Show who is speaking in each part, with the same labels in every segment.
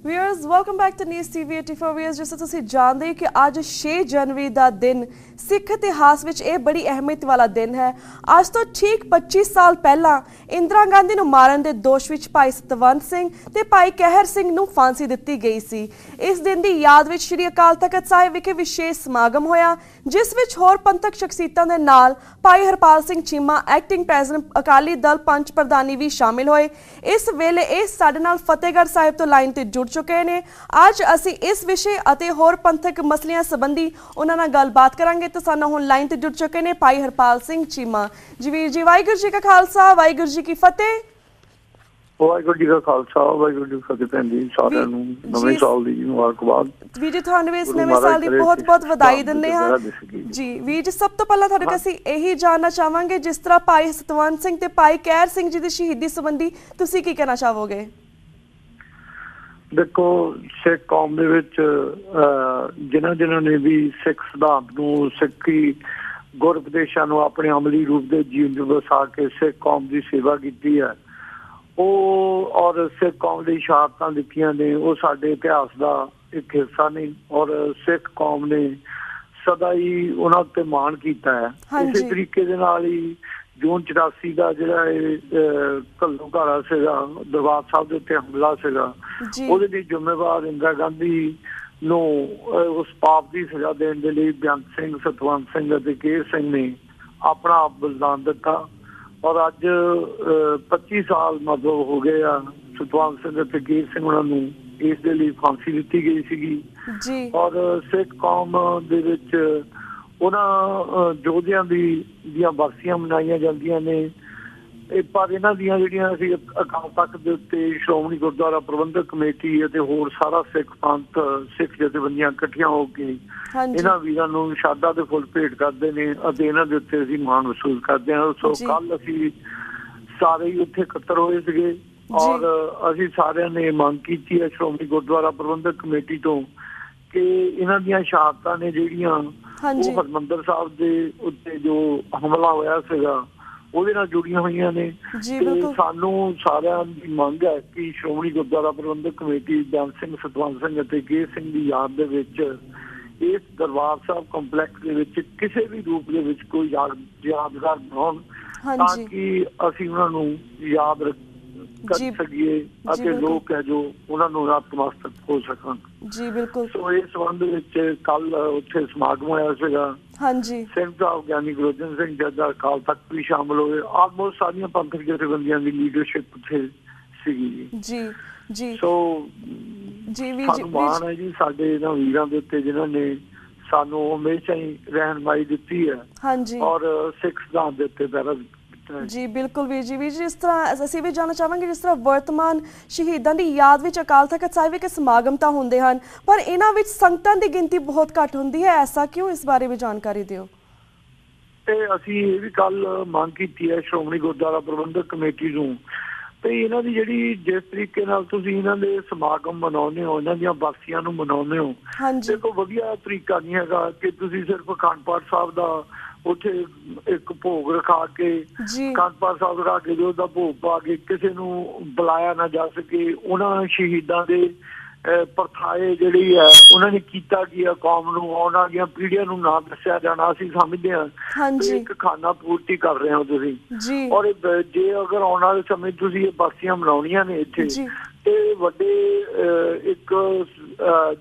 Speaker 1: Viewers welcome back to News TV 84 viewers. ਜਿਸ ਤਰ੍ਹਾਂ ਤੁਸੀਂ ਜਾਣਦੇ ਹੋ ਕਿ ਅੱਜ 6 ਜਨਵਰੀ ਦਾ ਦਿਨ ਸਿੱਖ ਇਤਿਹਾਸ ਵਿੱਚ ਇਹ ਬੜੀ ਅਹਿਮੀਅਤ ਵਾਲਾ ਦਿਨ ਹੈ। ਅੱਜ ਤੋਂ ਠੀਕ 25 ਸਾਲ ਪਹਿਲਾਂ ਇੰਦਰਾ ਗਾਂਧੀ ਨੂੰ ਮਾਰਨ ਦੇ ਦੋਸ਼ ਵਿੱਚ ਭਾਈ ਸਤਵੰਤ ਸਿੰਘ ਤੇ ਭਾਈ ਕਹਿਰ ਸਿੰਘ ਨੂੰ ਫਾਂਸੀ ਦਿੱਤੀ ਗਈ ਸੀ। ਇਸ ਦਿਨ ਦੀ ਯਾਦ ਵਿੱਚ ਸ਼੍ਰੀ ਅਕਾਲ ਤਖਤ ਸਾਹਿਬ ਵਿਖੇ ਵਿਸ਼ੇਸ਼ ਸਮਾਗਮ ਹੋਇਆ, ਜਿਸ ਵਿੱਚ ਹੋਰ ਪੰਥਕ ਸ਼ਖਸੀਅਤਾਂ ਦੇ ਨਾਲ ਭਾਈ ਹਰਪਾਲ ਸਿੰਘ ਚੀਮਾ, ਐਕਟਿੰਗ ਪ੍ਰੈਜ਼ੀਡੈਂਟ ਅਕਾਲੀ ਦਲ ਪੰਚ ਪ੍ਰਧਾਨੀ ਵੀ ਸ਼ਾਮਿਲ ਹੋਏ। ਇਸ ਵੇਲੇ ਇਹ ਸਾਡੇ ਨਾਲ ਫਤਿਹਗੜ੍ਹ ਸਾਹਿਬ ਤੋਂ ਲਾਈਨ ਤੇ ਜੁੜ ਚੁੱਕੇ ਨੇ। ਅੱਜ ਅਸੀਂ ਇਸ ਵਿਸ਼ੇ ਅਤੇ ਹੋਰ ਪੰਥਕ ਮਸਲਿਆਂ ਸੰਬੰਧੀ ਉਹਨਾਂ ਨਾਲ ਗੱਲਬਾਤ ਕਰਾਂਗੇ। तो सानू हुण लाइन ते जुड़ चुके ने भाई हरपाल सिंह चीमा जी। वीर जी वाहिगुरू जी का खालसा वाहिगुरू जी की फतेह।
Speaker 2: वाहिगुरू जी का खालसा वाहिगुरू जी की फतेह। भैन जी सारिਆਂ ਨੂੰ ਨਵੇਂ ਸਾਲ ਦੀ ਮੁਬਾਰਕਬਾਦ।
Speaker 1: ਵੀਰ ਜੀ ਤੁਹਾਨੂੰ ਇਸ ਨਵੇਂ ਸਾਲ ਦੀ ਬਹੁਤ-ਬਹੁਤ ਵਧਾਈ ਦਿੰਦੇ ਹਾਂ ਜੀ। ਵੀਰ ਜੀ ਸਭ ਤੋਂ ਪਹਿਲਾਂ ਤੁਹਾਡੇ ਕੋਲ ਅਸੀਂ ਇਹੀ ਜਾਣਨਾ ਚਾਹਾਂਗੇ, ਜਿਸ ਤਰ੍ਹਾਂ ਭਾਈ ਸਤਵੰਤ ਸਿੰਘ ਤੇ ਭਾਈ ਕਹਿਰ ਸਿੰਘ ਜੀ ਦੀ ਸ਼ਹੀਦੀ ਸੰਬੰਧੀ ਤੁਸੀਂ ਕੀ ਕਹਿਣਾ ਚਾਹੋਗੇ?
Speaker 2: देखो सिख कौम दे विच जिन्हां ने भी सिख सिद्धांत नूं सिक्खी गुर उपदेशां नूं अपने अमली रूप दे जीवन च वसा के सिख कौम की सेवा की है और सिख कौम दी शहादतां दित्तियां ने, वो साडे इतिहास का एक हिस्सा नहीं और सिख कौम ने सदा ही उन्हां ते माण कीता है। इस तरीके दे नाल ही जून 84 का जिहड़ा घल्लूघारा सीगा, दरबार साहब दे उत्ते हमला सीगा, ਉਹਦੇ ਲਈ ਜ਼ਿੰਮੇਵਾਰ ਇੰਦਰਾ ਗਾਂਧੀ ਨੂੰ ਉਸ ਪਾਪ ਦੀ ਸਜ਼ਾ ਦੇਣ ਦੇ ਲਈ ਬੇਅੰਤ ਸਿੰਘ, ਸਤਵੰਤ ਸਿੰਘ ਅਤੇ ਕੇਰ ਸਿੰਘ ਨੇ ਆਪਣਾ ਆਪ ਬਲੀਦਾਨ ਦਿੱਤਾ। ਔਰ ਅੱਜ 25 ਸਾਲ ਮਤਲਬ ਹੋ ਗਏ ਆ ਸਤਵੰਤ ਸਿੰਘ ਅਤੇ ਕੇਰ ਸਿੰਘ ਉਹਨਾਂ ਨੂੰ ਇਸ ਦੇ ਲਈ ਫਾਂਸੀ ਦਿੱਤੀ ਗਈ ਸੀਗੀ। ਔਰ ਸਿੱਖ ਕੌਮ ਦੇ ਵਿੱਚ ਉਹਨਾਂ ਯੋਧਿਆਂ ਦੀਆਂ ਬਰਸੀਆਂ ਮਨਾਈਆਂ ਜਾਂਦੀਆਂ ਨੇ। ਪਰ ਇਹਨਾਂ ਦੀਆਂ ਜਿਹੜੀਆਂ ਅਸੀਂ ਅਕਾਲ ਤਖਤ ਦੇ ਉੱਤੇ ਸ਼੍ਰੋਮਣੀ ਗੁਰਦੁਆਰਾ ਪ੍ਰਬੰਧਕ ਕਮੇਟੀ ਅਤੇ ਹੋਰ ਸਾਰਾ ਸਿੱਖ ਪੰਥ, ਸਿੱਖ ਜਥੇਬੰਦੀਆਂ ਇਕੱਠੀਆਂ ਹੋ ਕੇ ਇਹਨਾਂ ਵੀਰਾਂ ਨੂੰ ਸ਼ਰਧਾ ਦੇ ਫੁੱਲ ਭੇਟ ਕਰਦੇ ਨੇ ਅਤੇ ਇਹਨਾਂ ਦੇ ਉੱਤੇ ਅਸੀਂ ਮਾਣ ਮਹਿਸੂਸ ਕਰਦੇ ਹਾਂ। ਸੋ ਕੱਲ ਅਸੀਂ ਸਾਰੇ ਹੀ ਉੱਥੇ ਇਕੱਤਰ ਹੋਏ ਸੀਗੇ ਔਰ ਅਸੀਂ ਸਾਰਿਆਂ ਨੇ ਮੰਗ ਕੀਤੀ ਹੈ ਸ਼੍ਰੋਮਣੀ ਗੁਰਦੁਆਰਾ ਪ੍ਰਬੰਧਕ ਕਮੇਟੀ ਤੋਂ ਕਿ ਇਹਨਾਂ ਦੀਆਂ ਸ਼ਹਾਦਤਾਂ ਨੇ ਜਿਹੜੀਆਂ ਉਹ ਹਰਿਮੰਦਰ ਸਾਹਿਬ ਦੇ ਉੱਤੇ ਜੋ ਹਮਲਾ ਹੋਇਆ ਸੀਗਾ ਉਹਦੇ ਨਾਲ ਜੁੜੀਆਂ ਹੋਈਆਂ ਨੇ। ਤੇ ਸਾਨੂੰ ਸਾਰਿਆਂ ਦੀ ਮੰਗ ਹੈ ਕਿ ਸ਼੍ਰੋਮਣੀ ਗੁਰਦੁਆਰਾ ਪ੍ਰਬੰਧਕ ਕਮੇਟੀ ਬੇਅੰਤ ਸਿੰਘ, ਸਤਵੰਤ ਸਿੰਘ ਅਤੇ ਕੇਰ ਸਿੰਘ ਦੀ ਯਾਦ ਦੇ ਵਿੱਚ ਇਸ ਦਰਬਾਰ ਸਾਹਿਬ ਕੰਪਲੈਕਸ ਦੇ ਵਿੱਚ ਕਿਸੇ ਵੀ ਰੂਪ ਦੇ ਵਿੱਚ ਕੋਈ ਯਾਦਗਾਰ ਬਣਾਉਣ ਤਾਂ ਕਿ ਅਸੀਂ ਉਹਨਾਂ ਨੂੰ ਯਾਦ ਕਰ ਸਕੀਏ ਅਤੇ ਲੋਕ ਹੈ ਜੋ ਉਹਨਾਂ ਨੂੰ ਨਤਮਸਤਕ ਹੋ ਸਕਣ। ਜੀ ਬਿਲਕੁਲ। ਸੋ ਇਸ ਸੰਬੰਧ ਵਿੱਚ ਕੱਲ ਉੱਥੇ ਸਮਾਗਮ ਹੋਇਆ ਸੀਗਾ। ਸਿੰਘ ਸਾਹਿਬ ਗਿਆਨੀ ਗੁਰੂ ਅਰਜਨ ਸਿੰਘ ਜੱਦਾ ਅਕਾਲ ਤਖਤ ਵੀ ਸ਼ਾਮਲ ਹੋਏ। ਆਲਮੋਸਟ ਸਾਰੀਆਂ ਪੰਥਕ ਜਥੇਬੰਦੀਆਂ ਦੀ ਲੀਡਰਸ਼ਿਪ ਉੱਥੇ ਸੀਗੀ ਜੀ। ਸੋ ਸਾਨੂੰ ਮਾਣ ਹੈ ਜੀ ਸਾਡੇ ਇਹਨਾਂ ਵੀਰਾਂ ਦੇ ਉੱਤੇ ਜਿਨ੍ਹਾਂ ਨੇ ਸਾਨੂੰ ਹਮੇਸ਼ਾ ਹੀ ਰਹਿਨੁਮਾਈ ਦਿੱਤੀ ਹੈ ਔਰ ਸਿੱਖ ਸਿਧਾਂਤ ਦੇ ਉੱਤੇ ਪਹਿਰਾ ਜੀ। ਬਿਲਕੁਲ ਵੀਰ ਜੀ। ਜਿਸ ਤਰ੍ਹਾਂ ਅਸੀਂ ਵੀ ਜਾਣਨਾ ਚਾਹਾਂਗੇ, ਜਿਸ ਤਰ੍ਹਾਂ ਵਰਤਮਾਨ ਸ਼ਹੀਦਾਂ ਦੀ ਯਾਦ ਵਿੱਚ ਅਕਾਲ ਤਖਤ ਸਾਹਿਬ ਵਿਖੇ ਸਮਾਗਮ ਤਾਂ ਹੁੰਦੇ ਹਨ, ਪਰ ਇਹਨਾਂ ਵਿੱਚ ਸੰਗਤਾਂ ਦੀ ਗਿਣਤੀ ਬਹੁਤ ਘੱਟ ਹੁੰਦੀ ਹੈ, ਐਸਾ ਕਿਉਂ? ਇਸ ਬਾਰੇ ਵੀ ਜਾਣਕਾਰੀ ਦਿਓ। ਤੇ ਅਸੀਂ ਇਹ ਵੀ ਕੱਲ ਮੰਗ ਕੀਤੀ ਹੈ ਸ਼੍ਰੋਮਣੀ ਗੁਰਦੁਆਰਾ ਪ੍ਰਬੰਧਕ ਕਮੇਟੀ ਨੂੰ ਤੇ ਇਹਨਾਂ ਦੀ ਜਿਹੜੀ ਜਿਸ ਤਰੀਕੇ ਨਾਲ ਤੁਸੀਂ ਇਹਨਾਂ ਦੇ ਸਮਾਗਮ ਮਨਾਉਂਦੇ ਹੋ, ਇਹਨਾਂ ਦੀਆਂ ਬਰਸੀਆਂ ਨੂੰ ਮਨਾਉਂਦੇ ਹੋ, ਦੇਖੋ ਵਧੀਆ ਤਰੀਕਾ ਨਹੀਂ ਹੈਗਾ ਕਿ ਤੁਸੀਂ ਸਿਰਫ ਅਖੰਡ ਪਾਠ ਸਾਹਿਬ ਦਾ ਉੱਥੇ ਇੱਕ ਭੋਗ ਰਖਾ ਕੇ ਅਖੰਡ ਪਾਠ ਸਾਹਿਬ ਰਖਾ ਕੇ ਜੋ ਉਹਦਾ ਭੋਗ ਪਾ ਕੇ ਕਿਸੇ ਨੂੰ ਬੁਲਾਇਆ ਨਾ ਜਾ ਸਕੇ। ਉਹਨਾਂ ਸ਼ਹੀਦਾਂ ਦੇ ਪ੍ਰਥਾਏ ਜਿਹੜੀ ਹੈ ਉਹਨਾਂ ਨੇ ਕੀਤਾ ਕੀ ਆ ਕੌਮ ਨੂੰ, ਉਹਨਾਂ ਦੀਆਂ ਪੀੜ੍ਹੀਆਂ ਨੂੰ ਨਾ ਦੱਸਿਆ ਜਾਣਾ। ਅਸੀਂ ਸਮਝਦੇ ਹਾਂ ਇੱਕ ਖਾਨਾ ਪੂਰਤੀ ਕਰ ਰਹੇ ਹੋ ਤੁਸੀਂ ਔਰ ਜੇ ਅਗਰ ਆਉਣ ਵਾਲੇ ਸਮੇਂ ਤੁਸੀਂ ਇਹ ਬਰਸੀਆਂ ਮਨਾਉਣੀਆਂ ਨੇ ਇੱਥੇ ਤੇ ਵੱਡੇ ਇੱਕ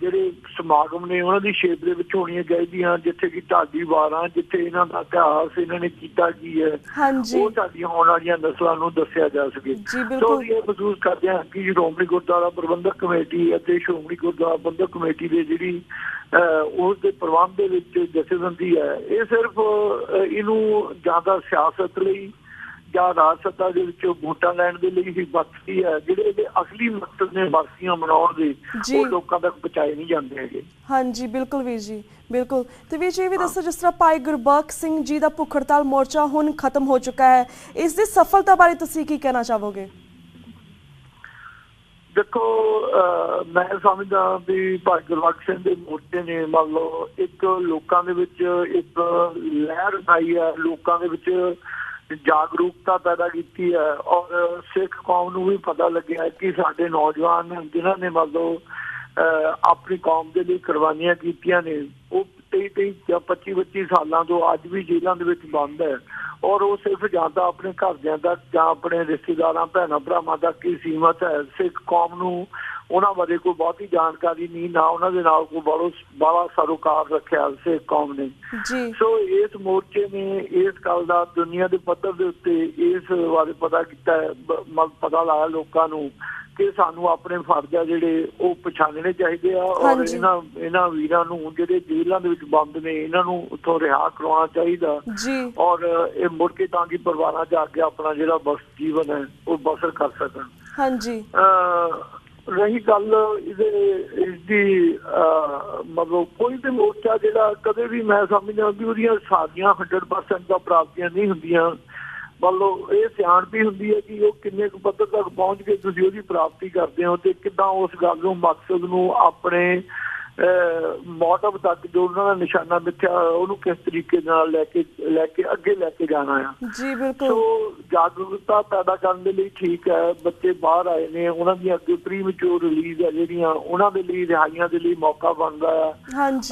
Speaker 2: ਜਿਹੜੇ ਸਮਾਗਮ ਨੇ ਉਹਨਾਂ ਦੀ ਸ਼ੇਪ ਦੇ ਵਿੱਚ ਹੋਣੀਆਂ ਚਾਹੀਦੀਆਂ, ਜਿੱਥੇ ਕਿ ਢਾਡੀ ਵਾਰਾਂ, ਜਿੱਥੇ ਇਹਨਾਂ ਦਾ ਇਤਿਹਾਸ ਇਹਨਾਂ ਨੇ ਕੀਤਾ ਕੀ ਹੈ ਉਹ ਸਾਡੀਆਂ ਆਉਣ ਵਾਲੀਆਂ ਨਸਲਾਂ ਨੂੰ ਦੱਸਿਆ ਜਾ ਸਕੇ। ਸੋ ਅਸੀਂ ਇਹ ਮਹਿਸੂਸ ਕਰਦੇ ਹਾਂ ਕਿ ਸ਼੍ਰੋਮਣੀ ਗੁਰਦੁਆਰਾ ਪ੍ਰਬੰਧਕ ਕਮੇਟੀ ਅਤੇ ਸ਼੍ਰੋਮਣੀ ਗੁਰਦੁਆਰਾ ਪ੍ਰਬੰਧਕ ਕਮੇਟੀ ਦੇ ਜਿਹੜੀ ਉਸ ਦੇ ਪ੍ਰਬੰਧ ਦੇ ਵਿੱਚ ਜਥੇਬੰਦੀ ਹੈ, ਇਹ ਸਿਰਫ ਇਹਨੂੰ ਜ਼ਿਆਦਾ ਸਿਆਸਤ ਲਈ ਜਾਂ ਰਾਜ ਸੱਤਾ ਦੇ ਵਿੱਚ ਵੋਟਾਂ ਲੈਣ ਦੇ ਲਈ ਹੀ ਵਰਤਦੀ ਹੈ। ਜਿਹੜੇ ਇਹਦੇ ਅਸਲੀ ਮਕਸਦ ਨੇ ਬਰਸੀਆਂ ਮਨਾਉਣ ਦੇ ਉਹ ਲੋਕਾਂ ਤੱਕ ਪਹੁੰਚਾਏ ਨਹੀਂ ਜਾਂਦੇ ਹੈਗੇ। ਬਿਲਕੁਲ ਵੀਰ ਜੀ, ਬਿਲਕੁਲ। ਤੇ ਵੀਰ ਜੀ ਇਹ ਵੀ ਦੱਸੋ, ਜਿਸ ਤਰ੍ਹਾਂ ਭਾਈ ਗੁਰਬਖਸ਼ ਸਿੰਘ ਜੀ ਦਾ ਭੁੱਖ ਹੜਤਾਲ ਮੋਰਚਾ ਹੁਣ ਖਤਮ ਹੋ ਚੁੱਕਾ ਹੈ, ਇਸ ਦੀ ਸਫਲਤਾ ਬਾਰੇ ਤੁਸੀਂ ਕੀ ਕਹਿਣਾ ਚਾਹੋਗੇ? ਦੇਖੋ ਮੈਂ ਸਮਝਦਾ ਵੀ ਭਾਈ ਗੁਰਬਖਸ਼ ਸਿੰਘ ਦੇ ਮੋਰਚੇ ਨੇ ਮੰਨ ਲਓ ਇੱਕ ਲੋਕਾਂ ਦੇ ਵਿੱਚ ਇੱਕ ਲਹਿਰ ਆਈ ਹੈ, ਲੋਕਾਂ ਦੇ ਵਿੱਚ ਜਾਗਰੂਕਤਾ ਪੈਦਾ ਕੀਤੀ ਹੈ ਔਰ ਸਿੱਖ ਕੌਮ ਨੂੰ ਵੀ ਪਤਾ ਲੱਗਿਆ ਕਿ ਸਾਡੇ ਨੌਜਵਾਨ ਜਿਨ੍ਹਾਂ ਨੇ ਆਪਣੀ ਕੌਮ ਦੇ ਲਈ ਕੁਰਬਾਨੀਆਂ ਕੀਤੀਆਂ ਨੇ ਉਹ 23 ਜਾਂ 25 ਸਾਲਾਂ ਤੋਂ ਅੱਜ ਵੀ ਜੇਲ੍ਹਾਂ ਦੇ ਵਿੱਚ ਬੰਦ ਹੈ ਔਰ ਉਹ ਸਿਰਫ ਜਾਂ ਤਾਂ ਆਪਣੇ ਘਰਦਿਆਂ ਤੱਕ ਜਾਂ ਆਪਣੇ ਰਿਸ਼ਤੇਦਾਰਾਂ ਭੈਣਾਂ ਭਰਾਵਾਂ ਤੱਕ ਹੀ ਸੀਮਤ ਹੈ। ਸਿੱਖ ਕੌਮ ਨੂੰ ਉਹਨਾਂ ਬਾਰੇ ਕੋਈ ਬਹੁਤੀ ਜਾਣਕਾਰੀ ਨਹੀਂ, ਨਾ ਉਹਨਾਂ ਦੇ ਨਾਲ ਕੋਈ ਬੜਾ ਸਰੋਕਾਰ ਰੱਖਿਆ ਸਿੱਖ ਕੌਮ ਨੇ। ਸੋ ਇਸ ਮੋਰਚੇ ਨੇ ਇਸ ਗੱਲ ਦਾ ਦੁਨੀਆ ਦੇ ਪੱਧਰ ਦੇ ਉੱਤੇ ਇਸ ਬਾਰੇ ਪਤਾ ਕੀਤਾ, ਪਤਾ ਲਾਇਆ ਲੋਕਾਂ ਨੂੰ ਕਿ ਸਾਨੂੰ ਆਪਣੇ ਫਰਜ਼ ਆ ਜਿਹੜੇ ਉਹ ਪਛਾਣਨੇ ਚਾਹੀਦੇ ਆ ਔਰ ਇਹਨਾਂ ਵੀਰਾਂ ਨੂੰ ਜਿਹੜੇ ਜੇਲ੍ਹਾਂ ਦੇ ਵਿੱਚ ਬੰਦ ਨੇ ਇਹਨਾਂ ਨੂੰ ਉੱਥੋਂ ਰਿਹਾ ਕਰਵਾਉਣਾ ਚਾਹੀਦਾ ਔਰ ਇਹ ਮੁੜ ਕੇ ਤਾਂ ਕਿ ਪਰਿਵਾਰਾਂ 'ਚ ਆ ਕੇ ਆਪਣਾ ਜਿਹੜਾ ਜੀਵਨ ਹੈ ਉਹ ਬਸਰ ਕਰ ਸਕਣ। ਹਾਂਜੀ ਰਹੀ ਗੱਲ ਇਸਦੀ ਮਤਲਬ ਕੋਈ ਵੀ ਮੋਰਚਾ ਜਿਹੜਾ ਕਦੇ ਵੀ ਮੈਂ ਸਮਝਦਾ ਵੀ ਉਹਦੀਆਂ ਸਾਰੀਆਂ 100% ਦਾ ਪ੍ਰਾਪਤੀਆਂ ਨਹੀਂ ਹੁੰਦੀਆਂ, ਮਤਲਬ ਇਹ ਸਿਆਣਪੀ ਹੁੰਦੀ ਹੈ ਕਿ ਉਹ ਕਿੰਨੇ ਕੁ ਪੱਧਰ ਤੱਕ ਪਹੁੰਚ ਕੇ ਤੁਸੀਂ ਉਹਦੀ ਪ੍ਰਾਪਤੀ ਕਰਦੇ ਹੋ ਤੇ ਕਿੱਦਾਂ ਉਸ ਗੱਲ ਨੂੰ ਮਕਸਦ ਨੂੰ ਆਪਣੇ ਮੋਟਿਵ ਤੱਕ ਜੋ ਉਹਨਾਂ ਦਾ ਨਿਸ਼ਾਨਾ ਮਿੱਥਿਆ ਉਹਨੂੰ ਕਿਸ ਤਰੀਕੇ ਨਾਲ ਲੈ ਕੇ ਅੱਗੇ ਲੈ ਕੇ ਜਾਣਾ ਆ। ਸੋ ਜਾਗਰੂਕਤਾ ਪੈਦਾ ਕਰਨ ਦੇ ਲਈ ਠੀਕ ਹੈ, ਬੱਚੇ ਬਾਹਰ ਆਏ ਨੇ, ਉਹਨਾਂ ਦੀਆਂ ਅੱਗੇ ਪ੍ਰੀਮੈਚੁਰ ਰਿਲੀਜ਼ ਹੈ ਜਿਹੜੀਆਂ ਉਹਨਾਂ ਦੇ ਲਈ ਰਿਹਾਈਆਂ ਦੇ ਲਈ ਮੌਕਾ ਬਣਦਾ ਹੈ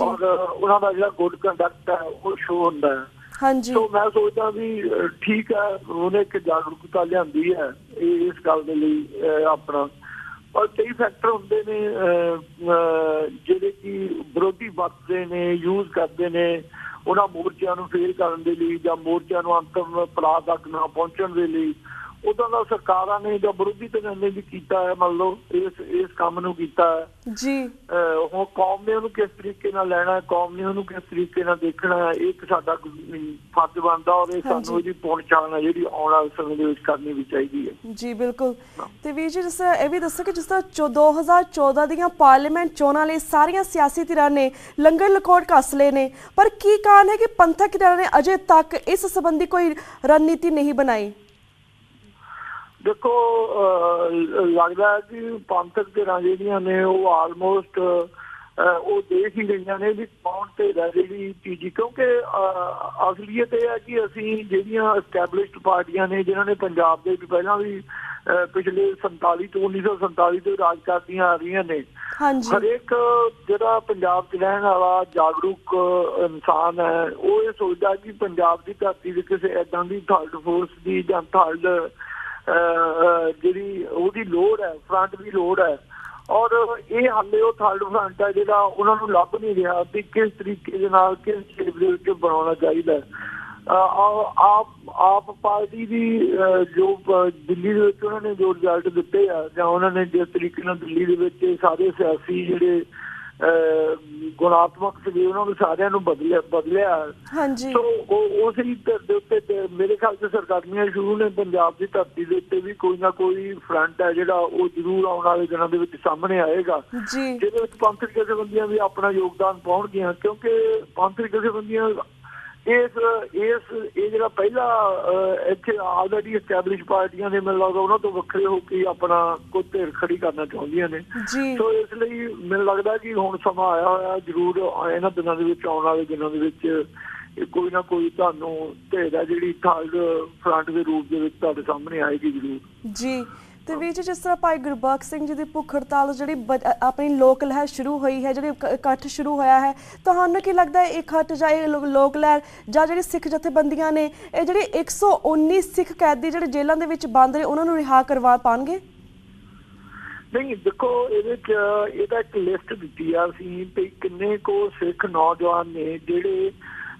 Speaker 2: ਔਰ ਉਹਨਾਂ ਦਾ ਜਿਹੜਾ ਗੁੱਡ ਕੰਡਕਟ ਹੈ ਉਹ ਸ਼ੋ ਹੁੰਦਾ ਹੈ। ਸੋ ਮੈਂ ਸੋਚਦਾ ਵੀ ਠੀਕ ਹੈ ਉਹਨੇ ਇੱਕ ਜਾਗਰੂਕਤਾ ਲਿਆਂਦੀ ਹੈ ਇਸ ਗੱਲ ਦੇ ਲਈ ਆਪਣਾ, ਪਰ ਕਈ ਫੈਕਟਰ ਹੁੰਦੇ ਨੇ ਜਿਹੜੇ ਕਿ ਵਿਰੋਧੀ ਵਰਤਦੇ ਨੇ, ਯੂਜ਼ ਕਰਦੇ ਨੇ ਉਹਨਾਂ ਮੋਰਚਿਆਂ ਨੂੰ ਫੇਲ ਕਰਨ ਦੇ ਲਈ ਜਾਂ ਮੋਰਚਿਆਂ ਨੂੰ ਅੰਤਮ ਪੜਾਅ ਤੱਕ ਨਾ ਪਹੁੰਚਣ ਦੇ ਲਈ। ਉਦਾਂ ਦਾ ਸਰਕਾਰਾਂ ਨੇ ਜਾਂ ਵਿਰੋਧੀ ਧਿਰਾਂ ਨੇ ਵੀ ਕੀਤਾ ਹੈ, ਮੰਨ ਲਓ ਇਸ ਕੰਮ ਨੂੰ ਕੀਤਾ ਹੈ। ਹੁਣ ਕੌਮ ਨੇ ਉਹਨੂੰ ਕਿਸ ਤਰੀਕੇ ਨਾਲ ਲੈਣਾ, ਕੌਮ ਨੇ ਉਹਨੂੰ ਕਿਸ ਤਰੀਕੇ ਨਾਲ ਦੇਖਣਾ ਹੈ, ਇੱਕ ਸਾਡਾ ਫਰਜ਼ ਬਣਦਾ ਔਰ ਇਹ ਸਾਨੂੰ ਇਹਦੀ ਪਹੁੰਚਾਣ ਹੈ ਜਿਹੜੀ ਆਉਣ ਵਾਲੇ ਸਮੇਂ ਦੇ ਵਿੱਚ ਕਰਨੀ ਵੀ ਚਾਹੀਦੀ ਹੈ।
Speaker 1: ਜੀ ਬਿਲਕੁਲ। ਤੇ ਵੀਰ ਜੀ ਜਿਸ ਤਰ੍ਹਾਂ ਇਹ ਵੀ ਦੱਸੋ ਕਿ ਜਿਸ ਤਰ੍ਹਾਂ 2014 ਦੀਆਂ ਪਾਰਲੀਮੈਂਟ ਚੋਣਾਂ ਲਈ ਸਾਰੀਆਂ ਸਿਆਸੀ ਧਿਰਾਂ ਨੇ ਲੰਗਰ ਲਕੋਟ ਕੱਸ ਲਏ ਨੇ, ਪਰ ਕੀ ਕਾਰਨ ਹੈ ਕਿ ਪੰਥਕ ਧਿਰਾਂ ਨੇ ਅਜੇ ਤੱਕ ਇਸ ਸੰਬੰਧੀ ਕੋਈ ਰਣਨੀਤੀ ਨਹੀਂ ਬਣਾਈ?
Speaker 2: ਦੇਖੋ ਲੱਗਦਾ ਹੈ ਕਿ ਪੰਥਕ ਧਿਰਾਂ ਜਿਹੜੀਆਂ ਨੇ ਉਹ ਆਲਮੋਸਟ ਉਹ ਦੇਖ ਹੀ ਗਈਆਂ ਨੇ ਵੀ ਕੌਣ ਧਿਰ ਜਿਹੜੀ ਤੀਜੀ, ਕਿਉਂਕਿ ਅਸਲੀਅਤ ਇਹ ਹੈ ਕਿ ਅਸੀਂ ਜਿਹੜੀਆਂ ਐਸਟੈਬਲਿਸ਼ਡ ਪਾਰਟੀਆਂ ਨੇ ਜਿਨ੍ਹਾਂ ਨੇ ਪੰਜਾਬ ਦੇ ਵਿੱਚ ਪਹਿਲਾਂ ਵੀ ਪਿਛਲੇ 1947 ਤੋਂ ਰਾਜ ਕਰਦੀਆਂ ਆ ਰਹੀਆਂ ਨੇ, ਹਰੇਕ ਜਿਹੜਾ ਪੰਜਾਬ 'ਚ ਰਹਿਣ ਵਾਲਾ ਜਾਗਰੂਕ ਇਨਸਾਨ ਹੈ ਉਹ ਇਹ ਸੋਚਦਾ ਕਿ ਪੰਜਾਬ ਦੀ ਧਰਤੀ ਦੇ ਕਿਸੇ ਏਦਾਂ ਦੀ ਥਰਡ ਫੋਰਸ ਦੀ ਜਾਂ ਥਰਡ ਜਿਹੜੀ ਉਹਦੀ ਲੋੜ ਹੈ, ਫਰੰਟ ਦੀ ਲੋੜ ਹੈ ਔਰ ਇਹ ਹਾਲੇ ਉਹ ਥਰਡ ਫਰੰਟ ਹੈ ਜਿਹੜਾ ਉਹਨਾਂ ਨੂੰ ਲੱਭ ਨਹੀਂ ਰਿਹਾ ਵੀ ਕਿਸ ਤਰੀਕੇ ਦੇ ਨਾਲ ਕਿਸ ਸ਼ੇਪ ਦੇ ਵਿੱਚ ਬਣਾਉਣਾ ਚਾਹੀਦਾ। ਆਪ ਪਾਰਟੀ ਦੀ ਜੋ ਦਿੱਲੀ ਦੇ ਵਿੱਚ ਉਹਨਾਂ ਨੇ ਜੋ ਰਿਜ਼ਲਟ ਦਿੱਤੇ ਆ ਜਾਂ ਉਹਨਾਂ ਨੇ ਜਿਸ ਤਰੀਕੇ ਨਾਲ ਦਿੱਲੀ ਦੇ ਵਿੱਚ ਸਾਰੇ ਸਿਆਸੀ ਜਿਹੜੇ ਗੁਣਾਤਮਕ ਸੀਗੇ ਉਹਨਾਂ ਨੂੰ ਸਾਰਿਆਂ ਨੂੰ ਬਦਲਿਆ। ਸੋ ਉਸ ਹੀ ਧਿਰ ਦੇ ਉੱਤੇ ਮੇਰੇ ਖਿਆਲ 'ਚ ਸਰਕਾਰੀਆਂ ਸ਼ੁਰੂ ਨੇ ਪੰਜਾਬ ਦੀ ਧਰਤੀ ਦੇ ਉੱਤੇ ਵੀ ਕੋਈ ਨਾ ਕੋਈ ਫਰੰਟ ਹੈ ਜਿਹੜਾ ਉਹ ਜ਼ਰੂਰ ਆਉਣ ਵਾਲੇ ਦਿਨਾਂ ਦੇ ਵਿੱਚ ਸਾਹਮਣੇ ਆਏਗਾ ਜਿਹਦੇ ਵਿੱਚ ਪੰਥਕ ਜਥੇਬੰਦੀਆਂ ਵੀ ਆਪਣਾ ਯੋਗਦਾਨ ਪਾਉਣਗੀਆਂ, ਕਿਉਂਕਿ ਪੰਥਕ ਜਥੇਬੰਦੀਆਂ ਇਹ ਜਿਹੜਾ ਪਹਿਲਾ ਇੱਥੇ ਆਲਰੇਡੀ ਐਸਟੈਬਲਿਸ਼ ਪਾਰਟੀਆਂ ਨੇ ਮੈਨੂੰ ਲੱਗਦਾ ਉਹਨਾਂ ਤੋਂ ਵੱਖਰੇ ਹੋ ਕੇ ਆਪਣਾ ਕੋਈ ਧਿਰ ਖੜੀ ਕਰਨਾ ਚਾਹੁੰਦੀਆਂ ਨੇ। ਸੋ ਇਸ ਲਈ ਮੈਨੂੰ ਲੱਗਦਾ ਕਿ ਹੁਣ ਸਮਾਂ ਆਇਆ ਹੋਇਆ ਜ਼ਰੂਰ ਇਹਨਾਂ ਦਿਨਾਂ ਦੇ ਵਿੱਚ, ਆਉਣ ਵਾਲੇ ਦਿਨਾਂ ਦੇ ਵਿੱਚ ਕੋਈ ਨਾ ਕੋਈ ਤੁਹਾਨੂੰ ਧਿਰ ਹੈ ਜਿਹੜੀ ਥਰਡ ਫਰੰਟ ਦੇ ਰੂਪ ਦੇ ਵਿੱਚ ਤੁਹਾਡੇ ਸਾਹਮਣੇ ਆਏਗੀ ਜ਼ਰੂਰ।
Speaker 1: ਤੇ ਵੀਰ ਜੀ ਜਿਸ ਤਰ੍ਹਾਂ ਭਾਈ ਗੁਰਬਖਸ਼ ਸਿੰਘ ਜੀ ਦੀ ਭੁੱਖ ਹੜਤਾਲ ਜਿਹੜੀ ਆਪਣੀ ਲੋਕ ਲਹਿਰ ਸ਼ੁਰੂ ਹੋਈ ਹੈ, ਜਿਹੜੀ ਇਕੱਠ ਸ਼ੁਰੂ ਹੋਇਆ ਹੈ, ਤੁਹਾਨੂੰ ਕੀ ਲੱਗਦਾ ਹੈ ਇਹ ਇਕੱਠ ਜਾਂ ਇਹ ਲੋਕ ਲਹਿਰ ਜਾਂ ਜਿਹੜੀ ਸਿੱਖ ਜਥੇਬੰਦੀਆਂ ਨੇ ਇਹ ਜਿਹੜੇ 119 ਸਿੱਖ ਕੈਦੀ ਜਿਹੜੇ ਜੇਲ੍ਹਾਂ ਦੇ ਵਿੱਚ ਬੰਦ ਨੇ ਉਹਨਾਂ ਨੂੰ ਰਿਹਾ ਕਰਵਾ ਪਾਉਣਗੇ?
Speaker 2: ਨਹੀਂ ਦੇਖੋ ਇਹਦੇ 'ਚ ਇਹਦਾ ਇੱਕ ਲਿਸਟ ਦਿੱਤੀ ਆ ਅਸੀਂ ਤੇ ਕਿੰਨੇ ਕੁ ਸਿੱਖ ਨੌਜਵਾਨ ਨੇ ਜਿਹੜੇ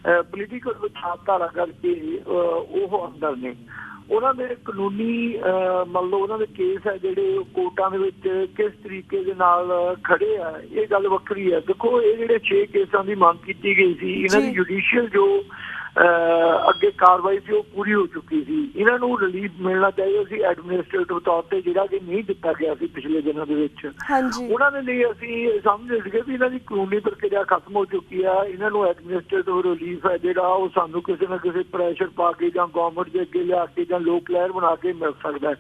Speaker 2: ਪੋਲੀਟੀਕਲ ਵਿਚਾਰਧਾਰਾ ਕਰਕੇ ਉਹ ਅੰਦਰ ਨੇ, ਉਹਨਾਂ ਦੇ ਕਾਨੂੰਨੀ ਮਤਲਬ ਉਹਨਾਂ ਦੇ ਕੇਸ ਹੈ ਜਿਹੜੇ ਕੋਰਟਾਂ ਦੇ ਵਿੱਚ ਕਿਸ ਤਰੀਕੇ ਦੇ ਨਾਲ ਖੜੇ ਆ, ਇਹ ਗੱਲ ਵੱਖਰੀ ਹੈ। ਦੇਖੋ ਇਹ ਜਿਹੜੇ 6 ਕੇਸਾਂ ਦੀ ਮੰਗ ਕੀਤੀ ਗਈ ਸੀ, ਇਹਨਾਂ ਦੀ ਜੁਡੀਸ਼ੀਅਲ ਜੋ ਅੱਗੇ ਕਾਰਵਾਈ ਸੀ ਉਹ ਪੂਰੀ ਹੋ ਚੁੱਕੀ ਸੀ, ਇਹਨਾਂ ਨੂੰ ਰਿਲੀਫ ਮਿਲਣਾ ਚਾਹੀਦਾ ਸੀ ਐਡਮਿਨਿਸਟ੍ਰੇਟਿਵ ਤੌਰ ਤੇ ਜਿਹੜਾ ਕਿ ਨਹੀਂ ਦਿੱਤਾ ਗਿਆ ਸੀ ਪਿਛਲੇ ਦਿਨਾਂ ਦੇ ਵਿੱਚ। ਉਹਨਾਂ ਦੇ ਲਈ ਅਸੀਂ ਸਮਝਦੇ ਸੀਗੇ ਵੀ ਇਹਨਾਂ ਦੀ ਕਾਨੂੰਨੀ ਪ੍ਰਕਿਰਿਆ ਖਤਮ ਹੋ ਚੁੱਕੀ ਆ, ਇਹਨਾਂ ਨੂੰ ਐਡਮਿਨਿਸਟ੍ਰੇਟਿਵ ਰਿਲੀਫ ਹੈ ਜਿਹੜਾ ਉਹ ਸਾਨੂੰ ਕਿਸੇ ਨਾ ਕਿਸੇ ਪ੍ਰੈਸ਼ਰ ਪਾ ਕੇ ਜਾਂ ਗਵਰਨਮੈਂਟ ਦੇ ਅੱਗੇ ਲਿਆ ਕੇ ਜਾਂ ਲੋਕ ਲਹਿਰ ਬਣਾ ਕੇ ਮਿਲ ਸਕਦਾ ਹੈ।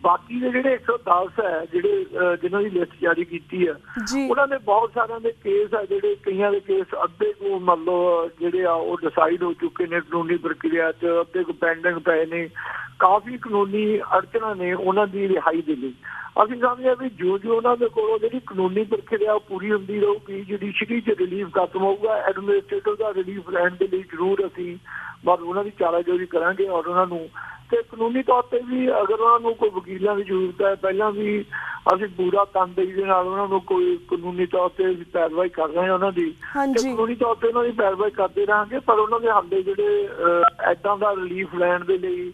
Speaker 2: ਬਾਕੀ ਦੇ ਜਿਹੜੇ 110 ਹੈ ਜਿਹੜੇ ਜਿਨ੍ਹਾਂ ਦੀ ਲਿਸਟ ਜਾਰੀ ਕੀਤੀ ਹੈ
Speaker 1: ਜੀ
Speaker 2: ਉਹਨਾਂ ਦੇ ਬਹੁਤ ਸਾਰਿਆਂ ਦੇ ਕੇਸ ਆ ਜਿਹੜੇ ਕਈਆਂ ਦੇ ਕੇਸ ਅੱਧੇ ਕੋ ਮੰਨ ਲਓ ਜਿਹੜੇ ਆ ਉਹ ਡਿਸਾਈਡ ਹੋ ਚੁੱਕੇ ਨੇ ਕਾਨੂੰਨੀ ਪ੍ਰਕਿਰਿਆ 'ਚ, ਅੱਧੇ ਕੋ ਪੈਂਡਿੰਗ ਪਏ ਨੇ। ਕਾਫੀ ਕਾਨੂੰਨੀ ਅੜਚਣਾਂ ਨੇ ਉਹਨਾਂ ਦੀ ਰਿਹਾਈ ਦੇ ਲਈ। ਅਸੀਂ ਸਮਝਦੇ ਹਾਂ ਵੀ ਜੋ ਉਹਨਾਂ ਦੇ ਕੋਲੋਂ ਜਿਹੜੀ ਕਾਨੂੰਨੀ ਪ੍ਰਕਿਰਿਆ ਪੂਰੀ ਹੁੰਦੀ ਰਹੂਗੀ, ਜੁਡੀਸ਼ਰੀ 'ਚ ਰਿਲੀਫ ਖਤਮ ਹੋਊਗਾ, ਐਡਮਿਨਿਸਟ੍ਰੇਟਿਵ ਦਾ ਰਿਲੀਫ ਲੈਣ ਦੇ ਲਈ ਜ਼ਰੂਰ ਅਸੀਂ ਬਸ ਉਹਨਾਂ ਦੀ ਚਾਰਾਜੋਰੀ ਕਰਾਂਗੇ। ਔਰ ਉਹਨਾਂ ਨੂੰ ਤੇ ਕਾਨੂੰਨੀ ਤੌਰ ਤੇ ਵੀ ਅਗਰ ਉਹਨਾਂ ਨੂੰ ਕੋਈ ਵਕੀਲਾਂ ਦੀ ਜ਼ਰੂਰਤ ਹੈ, ਪਹਿਲਾਂ ਵੀ ਅਸੀਂ ਪੂਰਾ ਤਨਦੇਹੀ ਦੇ ਨਾਲ ਉਹਨਾਂ ਨੂੰ ਕੋਈ ਕਾਨੂੰਨੀ ਤੌਰ ਤੇ ਪੈਰਵਾਈ ਕਰ ਰਹੇ ਹਾਂ ਉਹਨਾਂ ਦੀ, ਤੇ ਕਾਨੂੰਨੀ ਤੌਰ ਤੇ ਉਹਨਾਂ ਦੀ ਪੈਰਵਾਈ ਕਰਦੇ ਰਹਾਂਗੇ। ਪਰ ਉਹਨਾਂ ਦੇ ਹਾਲੇ ਜਿਹੜੇ ਏਦਾਂ ਦਾ ਰਿਲੀਫ ਲੈਣ ਦੇ ਲਈ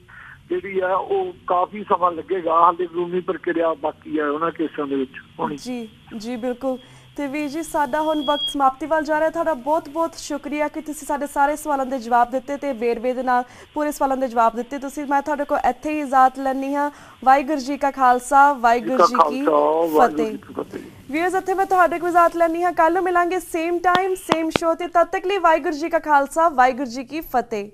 Speaker 2: ਜਿਹੜੀ ਆ ਉਹ ਕਾਫੀ ਸਮਾਂ ਲੱਗੇਗਾ। ਹਾਲੇ ਕਾਨੂੰਨੀ ਪ੍ਰਕਿਰਿਆ ਬਾਕੀ ਹੈ ਉਹਨਾਂ ਕੇਸਾਂ ਦੇ ਵਿੱਚ ਹੋਣੀ।
Speaker 1: ਜੀ ਜੀ ਬਿਲਕੁਲ। ਤੇ ਵੀਰ ਜੀ ਸਾਡਾ ਹੁਣ ਵਕਤ ਸਮਾਪਤੀ ਵੱਲ ਜਾ ਰਿਹਾ। ਤੁਹਾਡਾ ਬਹੁਤ ਬਹੁਤ ਸ਼ੁਕਰੀਆ ਕਿ ਤੁਸੀਂ ਸਾਡੇ ਸਾਰੇ ਸਵਾਲਾਂ ਦੇ ਜਵਾਬ ਦਿੱਤੇ ਤੇ ਵੇਰਵੇ ਦੇ ਨਾਲ ਪੂਰੇ ਸਵਾਲਾਂ ਦੇ ਜਵਾਬ ਦਿੱਤੇ ਤੁਸੀਂ। ਮੈਂ ਤੁਹਾਡੇ ਕੋਲ ਇੱਥੇ ਹੀ ਇਜਾਜ਼ਤ ਲੈਣੀ ਹਾਂ। ਵਾਹਿਗੁਰੂ ਜੀ ਕਾ ਖਾਲਸਾ, ਵਾਹਿਗੁਰੂ ਜੀ ਕੀ ਫਤਿਹ। ਵੀਰਸ ਇੱਥੇ ਮੈਂ ਤੁਹਾਡੇ ਕੋਲ ਇਜਾਜ਼ਤ ਲੈਣੀ ਹਾਂ। ਕੱਲ੍ਹ ਨੂੰ ਮਿਲਾਂਗੇ ਸੇਮ ਟਾਈਮ ਸੇਮ ਸ਼ੋ ਤੇ। ਤਦ ਤੱਕ ਲਈ ਵਾਹਿਗੁਰੂ ਜੀ ਕਾ ਖਾਲਸਾ, ਵਾਹਿਗੁਰੂ ਜੀ ਕੀ ਫਤਿਹ।